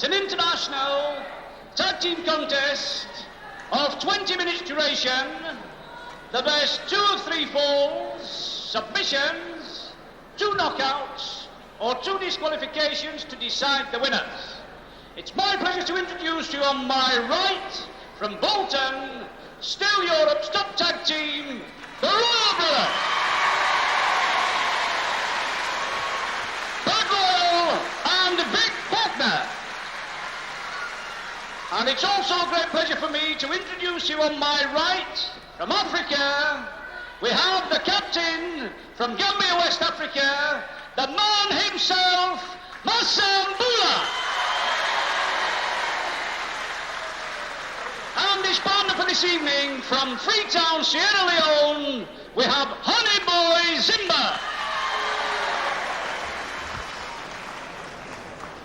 It's an international tag team contest of 20 minutes duration. The best 2 of 3 falls, submissions, 2 knockouts, or 2 disqualifications to decide the winners. It's my pleasure to introduce you on my right, from Bolton, still Europe's top tag team, the Royal Brothers. Bert and Big Faulkner. And it's also a great pleasure for me to introduce you on my right, from Africa, we have the captain from Gambia, West Africa, the man himself, Masambula. And his partner for this evening, from Freetown, Sierra Leone, we have Honeyboy Zimba.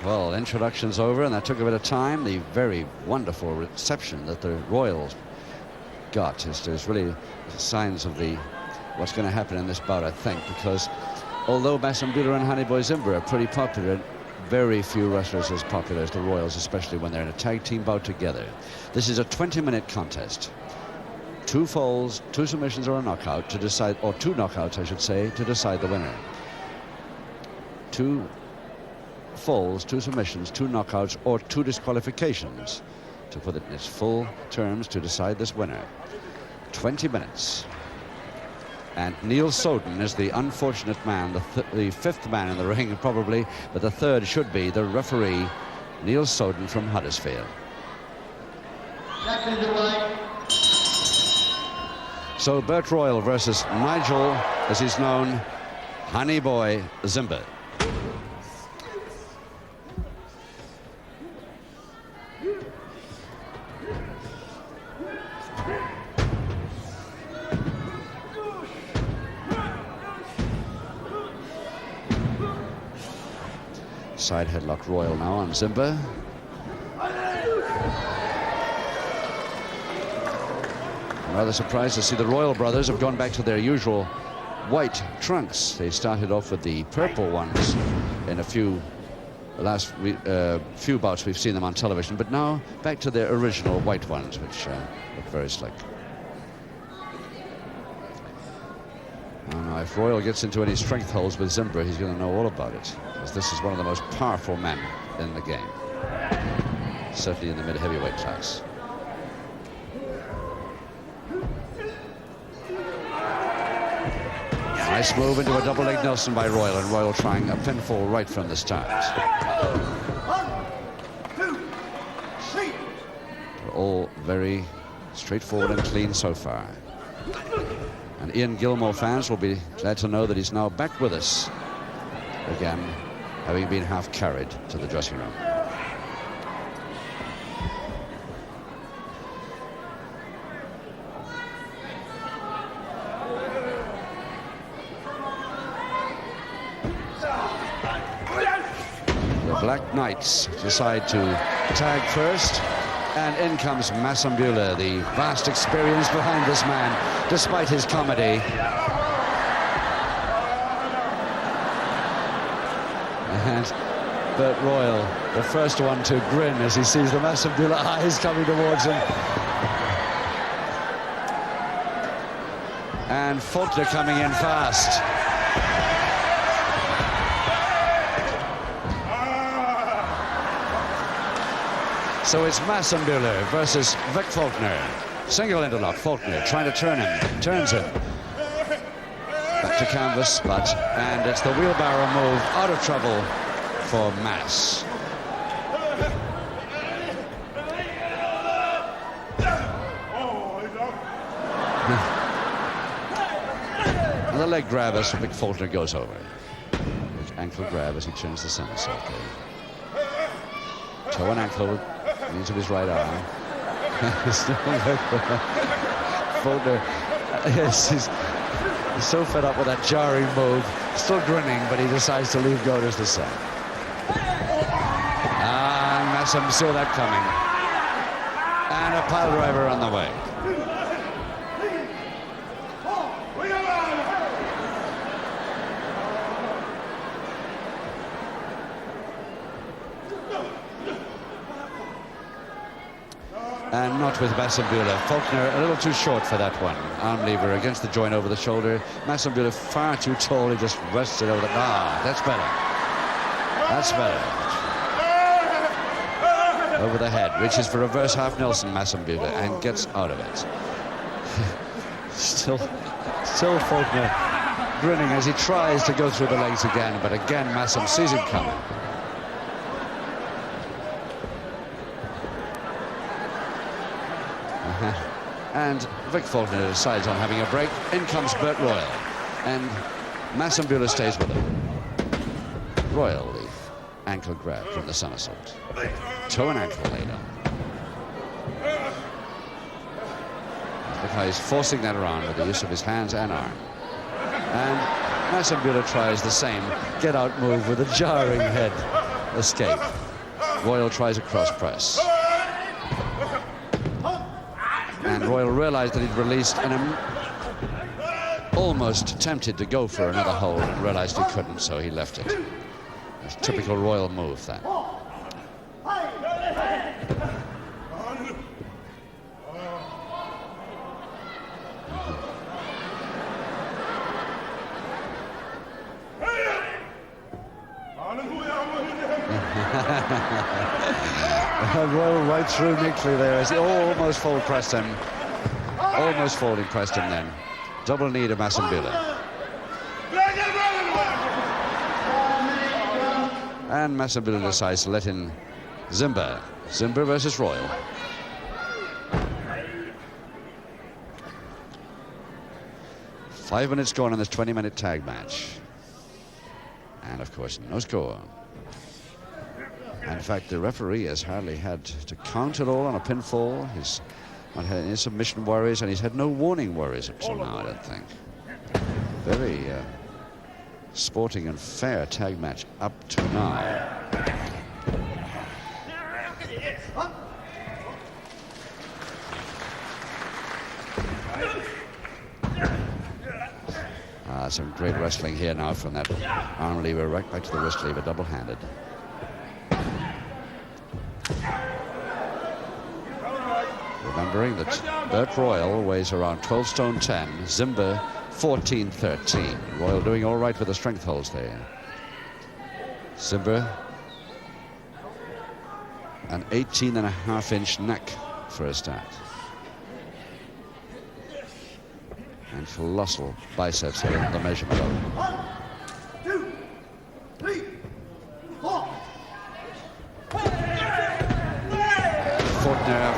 Well, introduction's over, and that took a bit of time. The very wonderful reception that the Royals got. There's really signs of what's going to happen in this bout, I think, because although Masambula and Honeyboy Zimba are pretty popular, very few wrestlers as popular as the Royals, especially when they're in a tag team bout together. This is a 20-minute contest. 2 falls, 2 submissions, or a knockout to decide, or 2 knockouts, I should say, to decide the winner. 2 falls, 2 submissions, 2 knockouts, or 2 disqualifications, to put it in its full terms, to decide this winner. 20 minutes. And Neil Soden is the unfortunate man, the 5th man in the ring, probably, but the 3rd should be the referee, Neil Soden from Huddersfield. So Bert Royal versus Nigel, as he's known, Honeyboy Zimba. Side headlock Royal now on Zimba. I'm rather surprised to see the Royal brothers have gone back to their usual white trunks. They started off with the purple ones in few bouts we've seen them on television, but now back to their original white ones, which look very slick. Now, if Royal gets into any strength holds with Zimba, he's going to know all about it, because this is one of the most powerful men in the game, certainly in the mid-heavyweight class. Nice move into a double leg Nelson by Royal, and Royal trying a pinfall right from the start. 1, 2, 3. They're all very straightforward and clean so far. And Ian Gilmore fans will be glad to know that he's now back with us again, having been half carried to the dressing room. The Black Knights decide to tag first. And in comes Masambula, the vast experience behind this man, despite his comedy. And Bert Royal, the first one to grin as he sees the Masambula eyes coming towards him. And Faulkner coming in fast. So it's Masambula versus Vic Faulkner. Single interlock, Faulkner trying to turn him, turns him. Back to canvas, and it's the wheelbarrow move, out of trouble for Mas. And the leg grab as Vic Faulkner goes over. Ankle grab as he turns the somersault. Toe and ankle. Into his right arm. Faulkner, yes, he's so fed up with that jarring move. Still grinning, but he decides to leave go just the same. And Massam saw that coming. And a pile driver on the way. And not with Masambula. Faulkner a little too short for that one. Arm lever against the joint over the shoulder. Masambula far too tall. He just rests it over the... Ah, that's better. That's better. Over the head. Reaches for reverse half Nelson, Masambula, and gets out of it. Still Faulkner grinning as he tries to go through the legs again, but again Massam sees him coming. And Vic Faulkner decides on having a break. In comes Bert Royal, and Masambula stays with him. Royal, the ankle grab from the somersault. Toe and ankle later. Look how he's forcing that around with the use of his hands and arm. And Masambula tries the same get-out move with a jarring head escape. Royal tries a cross press. And Royal realized that he'd released and almost tempted to go for another hold and realized he couldn't, so he left it. It's a typical Royal move, that. Royal right through Nickley there as he almost fold pressed him. Almost folding pressed him then. Double knee to Masambula. And Masambula decides to let in Zimba. Zimba versus Royal. Five minutes gone in this 20-minute tag match. And of course, no score. In fact, the referee has hardly had to count at all on a pinfall. He's not had any submission worries, and he's had no warning worries up till now, I don't think. Very sporting and fair tag match up to now. Some great wrestling here now from that arm lever right back to the wrist lever, double-handed. Remembering that Bert Royal weighs around 12 stone 10, Zimba 14-13. Royal doing all right with the strength holds there. Zimba, an 18.5-inch neck for a start. And colossal biceps here in the measurement of it. 1, 2, 3, 4. Faulkner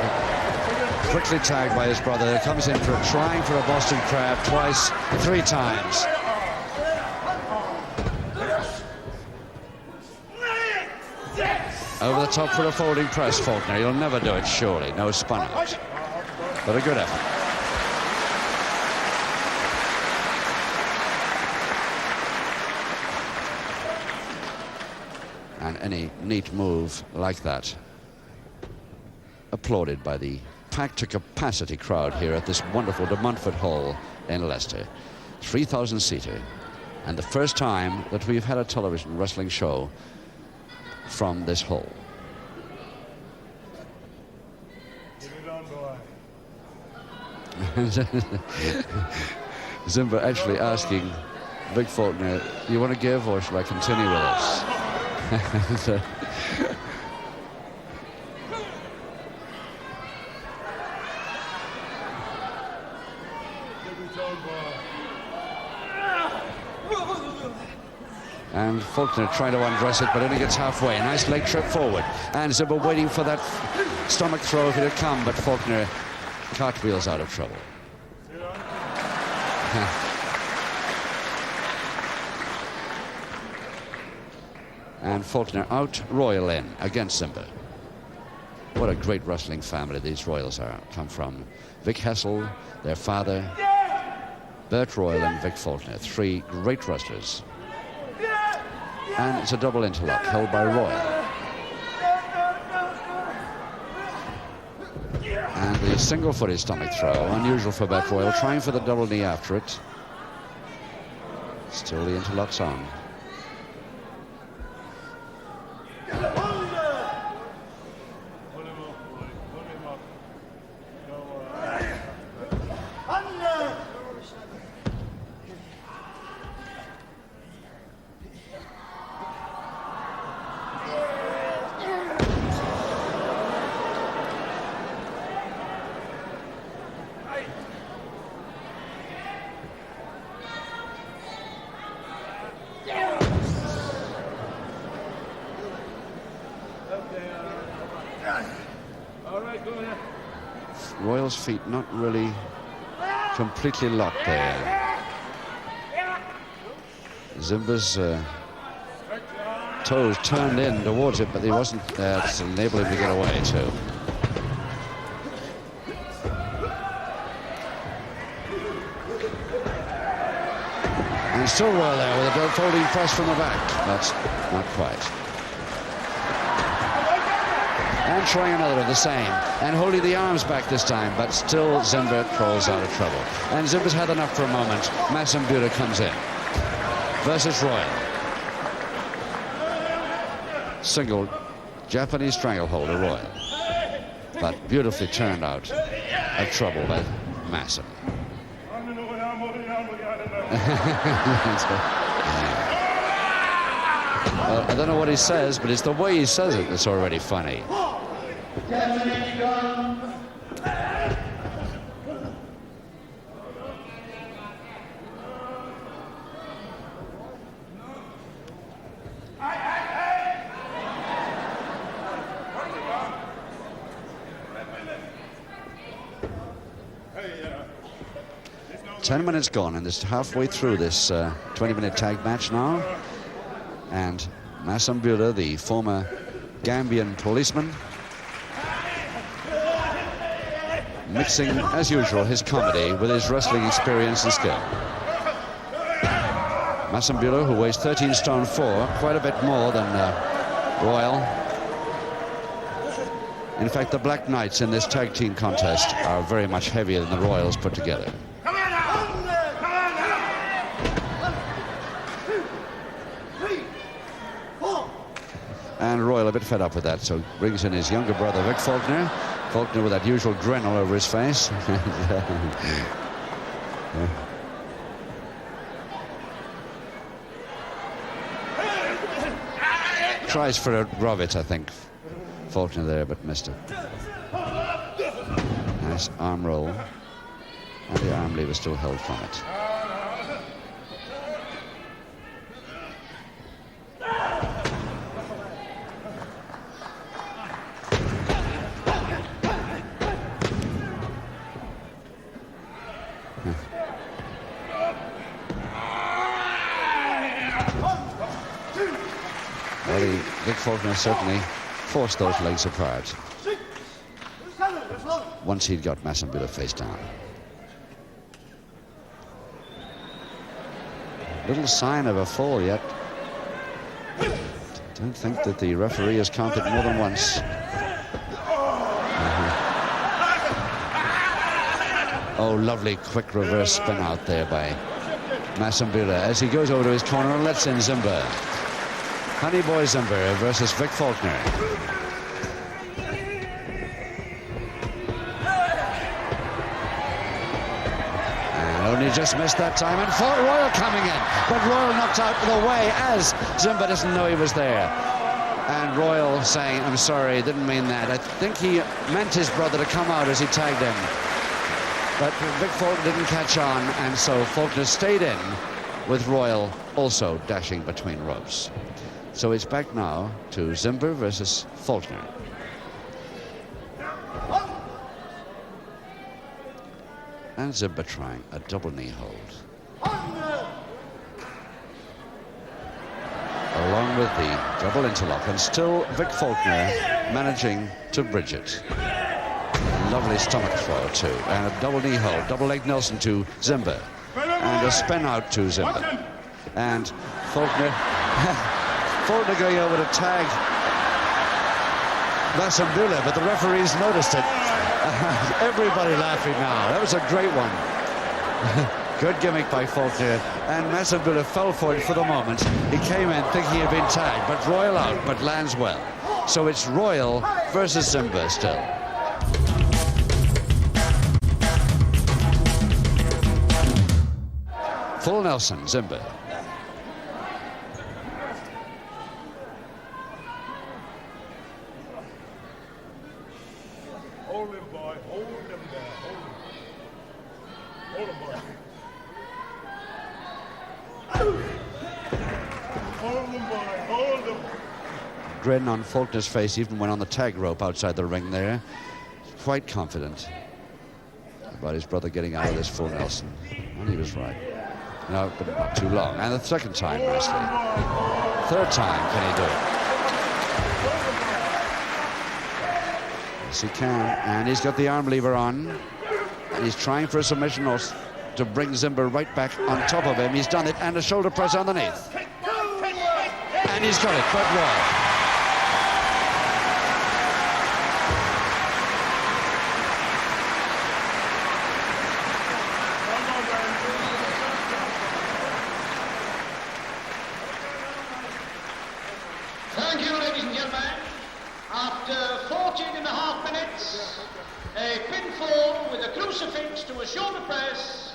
quickly tagged by his brother. Comes in for trying for a Boston Crab twice, 3 times. Over the top for a folding press, Faulkner. He'll never do it, surely. No spun out. But a good effort. And any neat move like that applauded by the packed to capacity crowd here at this wonderful De Montfort Hall in Leicester. 3,000-seater. And the first time that we've had a television wrestling show from this hall. Give it on, boy. Zimba actually asking Vic Faulkner, you want to give or shall I continue with us? So, and Faulkner trying to undress it, but only gets halfway. A nice leg trip forward. And Zimba waiting for that stomach throw if it had come, but Faulkner cartwheels out of trouble. And Faulkner out, Royal in against Zimba. What a great wrestling family these Royals come from. Vic Hessel, their father, Bert Royal and Vic Faulkner, 3 great wrestlers. And it's a double interlock held by Royal. And the single-footed stomach throw, unusual for Bert Royal, trying for the double knee after it. Still the interlock's on. All right, go ahead. Royal's feet not really completely locked there. Zimba's toes turned in towards it, but he wasn't there to enable him to get away too. And still Royal there with a folding press from the back, but not quite. And trying another of the same, and holding the arms back this time, but still Zimba crawls out of trouble. And Zimba's had enough for a moment. Masambula comes in. Versus Royal. Single Japanese stranglehold to Royal. But beautifully turned out of trouble by Masam. Well, I don't know what he says, but it's the way he says it that's already funny. Ten minutes gone, and it's halfway through this 20-minute tag match now. And Masambula, the former Gambian policeman, mixing, as usual, his comedy with his wrestling experience and skill. Masambula, who weighs 13 stone 4, quite a bit more than Royal. In fact, the Black Knights in this tag team contest are very much heavier than the Royals put together. And Royal a bit fed up with that, so brings in his younger brother, Vic Faulkner. Faulkner with that usual grin all over his face. Tries for a rub it, I think. Faulkner there, but missed it. Nice arm roll. And the arm lever still held from it. Vic Faulkner certainly forced those legs apart once he'd got Masambula face down. Little sign of a fall yet. Don't think that the referee has counted more than once. Oh, lovely quick reverse spin out there by Masambula as he goes over to his corner and lets in Zimba. Honeyboy Zimba versus Vic Faulkner. And only just missed that time, and Royal coming in, but Royal knocked out of the way as Zimba doesn't know he was there. And Royal saying, "I'm sorry, didn't mean that." I think he meant his brother to come out as he tagged him. But Vic Faulkner didn't catch on, and so Faulkner stayed in with Royal also dashing between ropes. So it's back now to Zimba versus Faulkner. And Zimba trying a double knee hold. Along with the double interlock, and still Vic Faulkner managing to bridge it. Lovely stomach throw too, and a double knee hold, double leg Nelson to Zimba, and a spin out to Zimba. And Faulkner going over to tag Masambula, but the referees noticed it. Everybody laughing now. That was a great one. Good gimmick by Faulkner, and Masambula fell for it for the moment. He came in thinking he had been tagged, but Royal out, but lands well. So it's Royal versus Zimba still. Full Nelson, Zimba. Hold him, boy. Hold him there. Hold him. Hold him, boy. Hold him, boy. Hold him. grin on Faulkner's face even when on the tag rope outside the ring there. Quite confident about his brother getting out of this full Nelson. And he was right. No, but not too long. And the second time, nicely. Third time, can he do it? Yes, he can. And he's got the arm lever on. And he's trying for a submission also to bring Zimba right back on top of him. He's done it. And a shoulder press underneath. And he's got it. But well. Thank you, ladies and gentlemen. After 14 and a half minutes, a pinfall with a crucifix to a shoulder press,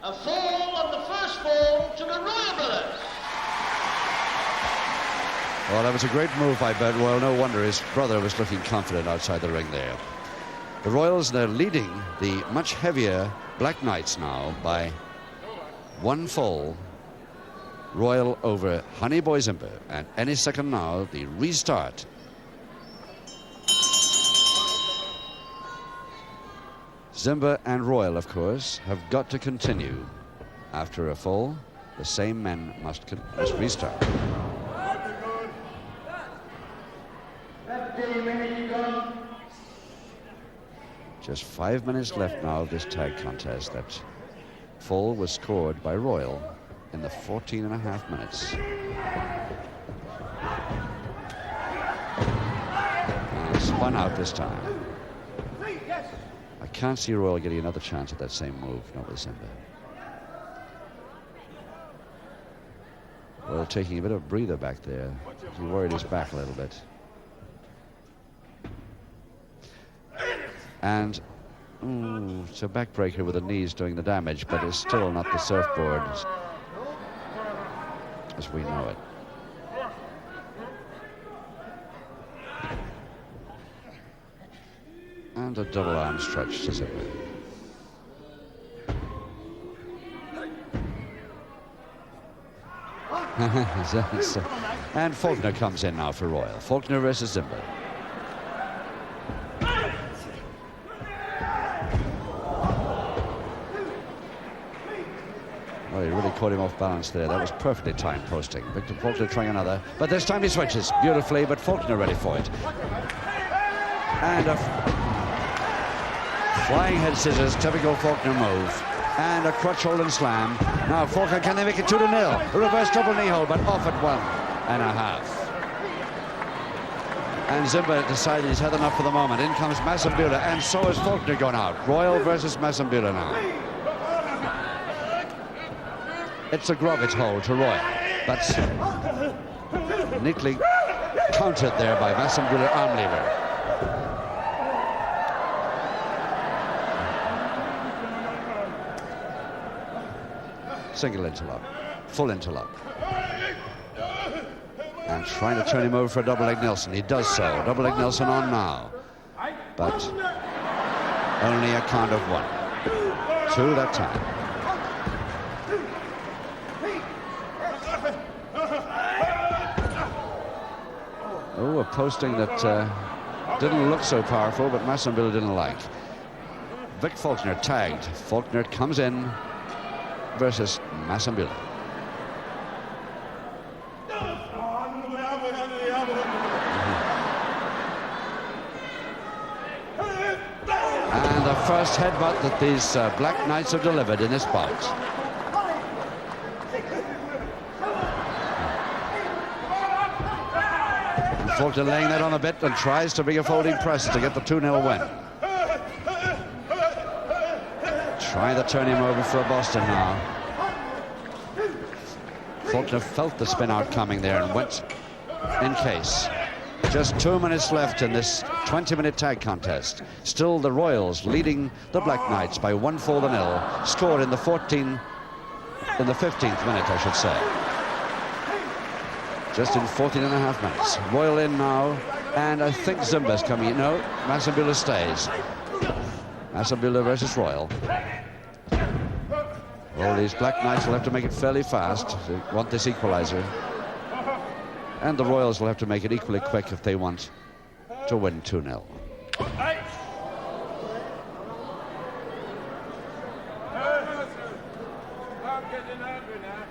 a fall on the first fall to the Royal Brothers. Well, that was a great move by Bert. Well, no wonder his brother was looking confident outside the ring there. The Royals, they're leading the much heavier Black Knights now by one fall. Royal over Honeyboy Zimba, and any second now the restart. Zimba and Royal, of course, have got to continue. After a fall, the same men must restart. Just 5 minutes left now of this tag contest. That fall was scored by Royal in the 14 and a half minutes. And spun out this time. I can't see Royal getting another chance at that same move, not with Zimba. Royal taking a bit of a breather back there. He worried his back a little bit. And it's a backbreaker with the knees doing the damage, but it's still not the surfboard as we know it. And a double arm stretch to Zimba. And Faulkner comes in now for Royal. Faulkner versus Zimba. Well, he really caught him off balance there. That was perfectly timed posting. Victor Faulkner trying another, but this time he switches beautifully, but Faulkner ready for it. And a flying head scissors, typical Faulkner move. And a crutch hold and slam. Now Faulkner, can they make it 2-0? A reverse double knee hold, but off at 1.5. And Zimba decided he's had enough for the moment. In comes Masambula, and so is Faulkner going out. Royal versus Masambula now. It's a Grovitz hold to Royal, but neatly countered there by Masambula arm lever. Single interlock, full interlock. And trying to turn him over for a double leg Nelson. He does so. Double leg Nelson on now. But only a count of 1. 2 that time. Oh, a posting that didn't look so powerful, but Masambula didn't like. Vic Faulkner tagged. Faulkner comes in versus Masambula. And the first headbutt that these Black Knights have delivered in this bout. Faulkner laying that on a bit and tries to bring a folding press to get the 2-0 win. Trying to turn him over for a Boston now. Faulkner felt the spin out coming there and went in case. Just 2 minutes left in this 20-minute tag contest. Still the Royals leading the Black Knights by 1-0, scored in the 15th minute, I should say. Just in 14 and a half minutes. Royal in now, and I think Zimba's coming in. No, Masambula stays. Masambula versus Royal. Well, these Black Knights will have to make it fairly fast to want this equalizer. And the Royals will have to make it equally quick if they want to win 2-0. Hey! I'm getting angry now.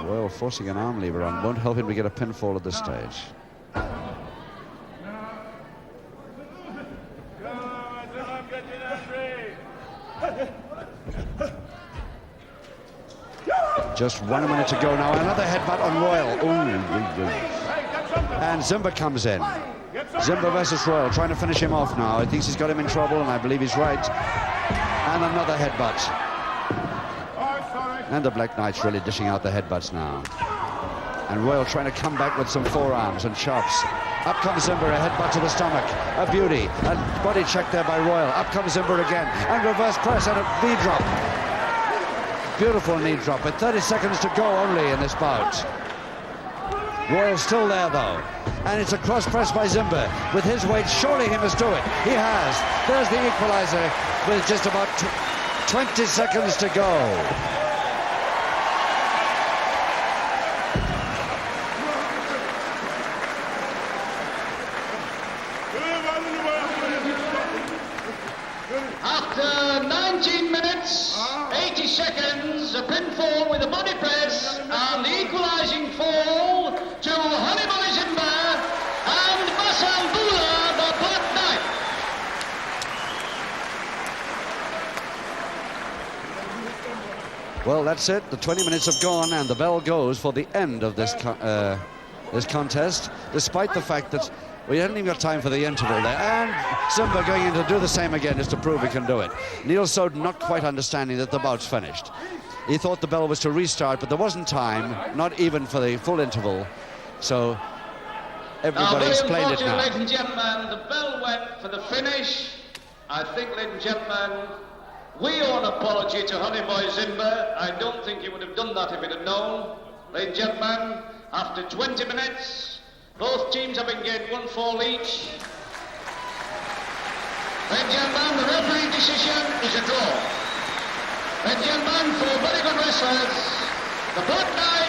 Royal forcing an arm lever on won't help him to get a pinfall at this stage. I'm getting angry. Just 1 minute to go now. Another headbutt on Royal. Ooh. And Zimba comes in. Zimba versus Royal, trying to finish him off now. He thinks he's got him in trouble, and I believe he's right. And another headbutt. And the Black Knight's really dishing out the headbutts now. And Royal trying to come back with some forearms and chops. Up comes Zimba, a headbutt to the stomach. A beauty. A body check there by Royal. Up comes Zimba again. And reverse press and a knee drop. Beautiful knee drop, with 30 seconds to go only in this bout. Royal's still there, though. And it's a cross press by Zimba. With his weight, surely he must do it. He has. There's the equalizer with just about 20 seconds to go. After 19 minutes, 80 seconds, a pinfall with a body press and the equalising fall to Honeyboy Zimba and Masambula, the Black Knight. Well, that's it. The 20 minutes have gone, and the bell goes for the end of this this contest, despite the fact that we hadn't even got time for the interval there. And Zimba going in to do the same again just to prove he can do it. Neil Soden not quite understanding that the bout's finished. He thought the bell was to restart, but there wasn't time, not even for the full interval. So everybody explained it now. Ladies and gentlemen, the bell went for the finish. I think, ladies and gentlemen, we owe an apology to Honeyboy Zimba. I don't think he would have done that if he'd have known. Ladies and gentlemen, after 20 minutes, both teams have been gained 1 fall each. Ladies and gentlemen, the referee decision is a draw. Ladies and gentlemen, for very good wrestlers, the Black Knight